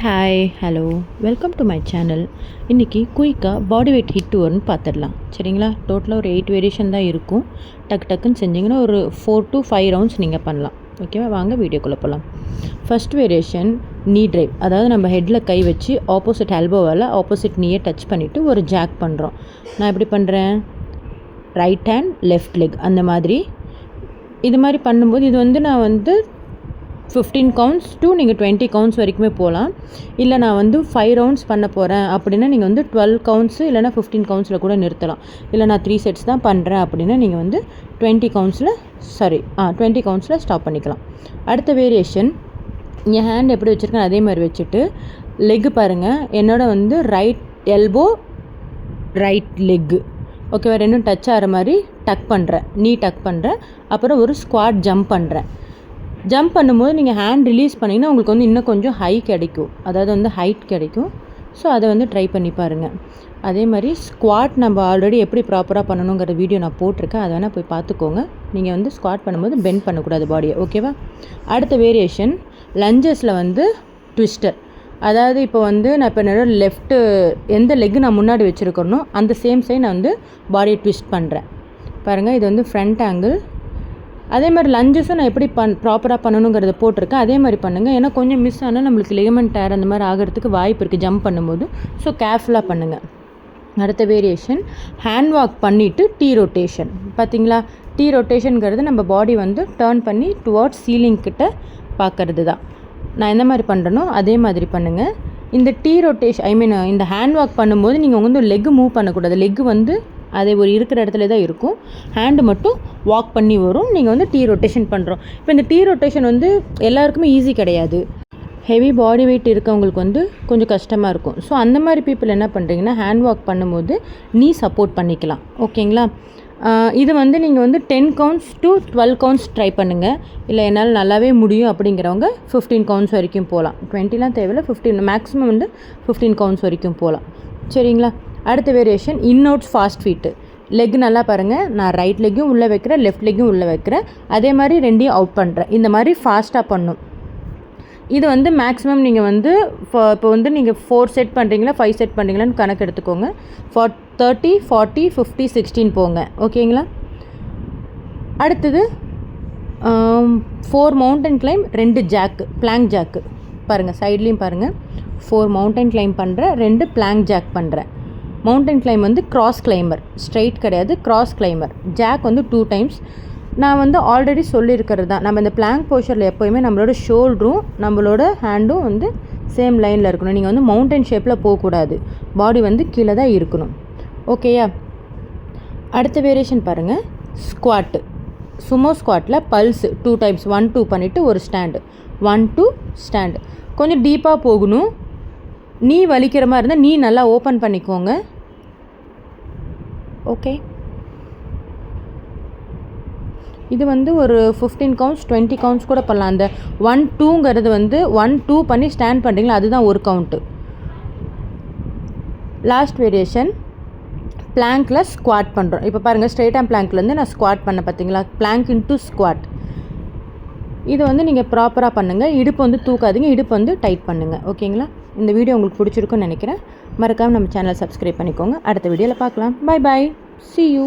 Hi hello welcome to my channel. இன்றைக்கி குயிக்காக body weight hit டூர்னு பார்த்துடலாம். சரிங்களா? டோட்டலாக ஒரு 8 வேரியேஷன் தான் இருக்கும். டக்குன்னு செஞ்சிங்கன்னா ஒரு 4 to 5 ரவுண்ட்ஸ் நீங்கள் பண்ணலாம். ஓகேவா? வாங்க வீடியோக்குள்ளே போகலாம். ஃபஸ்ட் வேரியேஷன் நீ ட்ரைவ். அதாவது நம்ம ஹெட்டில் கை வச்சு ஆப்போசிட் எல்போவால் ஆப்போசிட் நீயை டச் பண்ணிவிட்டு ஒரு ஜாக் பண்ணுறோம். நான் எப்படி பண்ணுறேன்? ரைட் ஹேண்ட் லெஃப்ட் லெக் அந்த மாதிரி. இது மாதிரி பண்ணும்போது இது நான் 15 கவுண்ட்ஸ் டு நீங்கள் 20 கவுண்ட்ஸ் வரைக்குமே போகலாம். இல்லை நான் 5 ரவுண்ட்ஸ் பண்ண போகிறேன் அப்படின்னா நீங்கள் 12 கவுண்ட்ஸு இல்லைனா 15 கவுண்ட்ஸில் கூட நிறுத்தலாம். இல்லை நான் 3 செட்ஸ் தான் பண்ணுறேன் அப்படின்னா நீங்கள் 20 கவுண்ட்ஸில் ஸ்டாப் பண்ணிக்கலாம். அடுத்த வேரியேஷன், என் ஹேண்ட் எப்படி வச்சுருக்கேன் அதே மாதிரி வச்சுட்டு லெக்கு பாருங்கள். என்னோட ரைட் எல்போ ரைட் லெக்கு ஓகேவா, ரெண்டும் டச் ஆகிற மாதிரி டக் பண்ணுறேன், நீ டக் பண்ணுறேன். அப்புறம் ஒரு ஸ்குவாட் ஜம்ப் பண்ணுறேன். ஜம்ப் பண்ணும்போது நீங்கள் ஹேண்ட் ரிலீஸ் பண்ணிங்கன்னா உங்களுக்கு இன்னும் கொஞ்சம் ஹை கிடைக்கும், அதாவது ஹைட் கிடைக்கும். ஸோ அதை ட்ரை பண்ணி பாருங்கள். அதே மாதிரி ஸ்குவாட் நம்ம ஆல்ரெடி எப்படி ப்ராப்பராக பண்ணணுங்கிற வீடியோ நான் போட்டிருக்கேன், அதை வேணால் போய் பார்த்துக்கோங்க. நீங்கள் ஸ்குவாட் பண்ணும்போது பெண்ட் பண்ணக்கூடாது பாடியை. ஓகேவா? அடுத்த வேரியேஷன் லஞ்சஸில் ட்விஸ்டர். அதாவது இப்போ நான் இப்போ என்னோட லெஃப்ட்டு எந்த லெக்கு நான் முன்னாடி வச்சுருக்கணும் அந்த சேம் சைட் நான் பாடியை ட்விஸ்ட் பண்ணுறேன். பாருங்கள், இது ஃப்ரண்ட் ஆங்கிள். அதே மாதிரி லஞ்சஸும் நான் எப்படி ப்ராப்பராக பண்ணணுங்கிறத போட்டிருக்கேன். அதே மாதிரி பண்ணுங்கள். ஏன்னா கொஞ்சம் மிஸ் ஆனால் நம்மளுக்கு லிகமெண்ட் டயர் அந்த மாதிரி ஆகிறதுக்கு வாய்ப்பு இருக்குது ஜம்ப் பண்ணும்போது. ஸோ கேர்ஃபுல்லாக பண்ணுங்கள். அடுத்த வேரியேஷன் ஹேண்ட் வாக் பண்ணிவிட்டு டீ ரொட்டேஷன். பார்த்தீங்களா? டீ ரொட்டேஷனுங்கிறது நம்ம பாடி டேர்ன் பண்ணி டுவார்ட்ஸ் சீலிங் கிட்ட பார்க்கறது தான். நான் எந்த மாதிரி பண்ணுறனோ அதே மாதிரி பண்ணுங்கள். இந்த டீ ரொட்டேஷன் இந்த ஹேண்ட் வாக் பண்ணும்போது நீங்கள் லெக்கு மூவ் பண்ணக்கூடாது. லெக்கு அது ஒரு இருக்கிற இடத்துல தான் இருக்கும். ஹேண்டு மட்டும் வாக் பண்ணி வரும். நீங்கள் டீ ரொட்டேஷன் பண்ணுறோம். இப்போ இந்த டீ ரொட்டேஷன் எல்லாருக்குமே ஈஸி கிடையாது. ஹெவி பாடி வெயிட் இருக்கவங்களுக்கு கொஞ்சம் கஷ்டமாக இருக்கும். ஸோ அந்த மாதிரி பீப்புள் என்ன பண்ணுறீங்கன்னா ஹேண்ட் வாக் பண்ணும்போது நீ சப்போர்ட் பண்ணிக்கலாம். ஓகேங்களா? இது நீங்கள் 10 கவுண்ட்ஸ் டு 12 கவுண்ட்ஸ் ட்ரை பண்ணுங்கள். இல்லை என்னால் நல்லாவே முடியும் அப்படிங்கிறவங்க 15 கவுண்ட்ஸ் வரைக்கும் போகலாம். 20லாம் தேவையில்லை, 15 மேக்ஸிமம் 15 கவுண்ட்ஸ் வரைக்கும் போகலாம். சரிங்களா? அடுத்த வேரியேஷன் இன்அவுட்ஸ் ஃபாஸ்ட் ஃபீட்டு. லெக் நல்லா பாருங்கள். நான் ரைட் லெக்கையும் உள்ளே வைக்கிறேன், லெஃப்ட் லெக்கையும் உள்ளே வைக்கிறேன். அதே மாதிரி ரெண்டையும் அவுட் பண்ணுறேன். இந்த மாதிரி ஃபாஸ்ட்டாக பண்ணும். இது மேக்ஸிமம் நீங்கள் இப்போ நீங்கள் 4 செட் பண்ணுறீங்களா 5 செட் பண்ணுறீங்களான்னு கணக்கு எடுத்துக்கோங்க. 30, 40, 50, 16 போங்க. ஓகேங்களா? அடுத்தது 4 mountain climb, 2 jack, plank jack. பாருங்கள், சைட்லேயும் பாருங்கள். 4 மவுண்டன் கிளைம் பண்ணுறேன், 2 பிளாங்க் ஜாக் பண்ணுறேன். Mountain climb cross climber, straight கிடையாது, கிராஸ் கிளைமர். Jack 2 times. நான் ஆல்ரெடி சொல்லியிருக்கிறது தான். நம்ம இந்த பிளாங்க் போஸ்டரில் எப்போயுமே நம்மளோட ஷோல்டரும் நம்மளோட ஹேண்டும் சேம் லைனில் இருக்கணும். நீங்கள் மவுண்டன் ஷேப்பில் போகக்கூடாது. பாடி கீழே தான் இருக்கணும். ஓகேயா? அடுத்த வேரியேஷன் பாருங்கள். ஸ்குவாட்டு. சுமோ ஸ்குவாட்டில் பல்ஸு 2 டைம்ஸ் 1 2 பண்ணிவிட்டு ஒரு ஸ்டாண்டு, 1 2 ஸ்டாண்டு. கொஞ்சம் டீப்பாக போகணும். நீ வலிக்கிற மாதிரி இருந்தால் நீ நல்லா ஓப்பன் பண்ணிக்கோங்க. ஓகே, இது ஒரு 15 கவுண்ட்ஸ் 20 கவுண்ட்ஸ் கூட பண்ணலாம். அந்த 1 2ங்கிறது 1 2 பண்ணி ஸ்டாண்ட் பண்ணுறீங்களா, அதுதான் ஒரு கவுண்ட்டு. லாஸ்ட் வேரியேஷன் பிளாங்க்கில் ஸ்குவாட் பண்ணுறோம். இப்போ பாருங்கள், ஸ்ட்ரெயிட் ஆம் பிளாங்க்லேருந்து நான் ஸ்குவாட் பண்ண பார்த்தீங்களா, பிளாங்க் இன்ட்டு ஸ்குவாட். இது நீங்கள் ப்ராப்பராக பண்ணுங்கள். இடுப்பு தூக்காதீங்க, இடுப்பு டைட் பண்ணுங்கள். ஓகேங்களா? இந்த வீடியோ உங்களுக்கு பிடிச்சிருக்குன்னு நினைக்கிறேன். மறக்காமல் நம்ம சேனலை சப்ஸ்கிரைப் பண்ணிக்கோங்க. அடுத்த வீடியோவில் பார்க்கலாம். Bye bye, see you.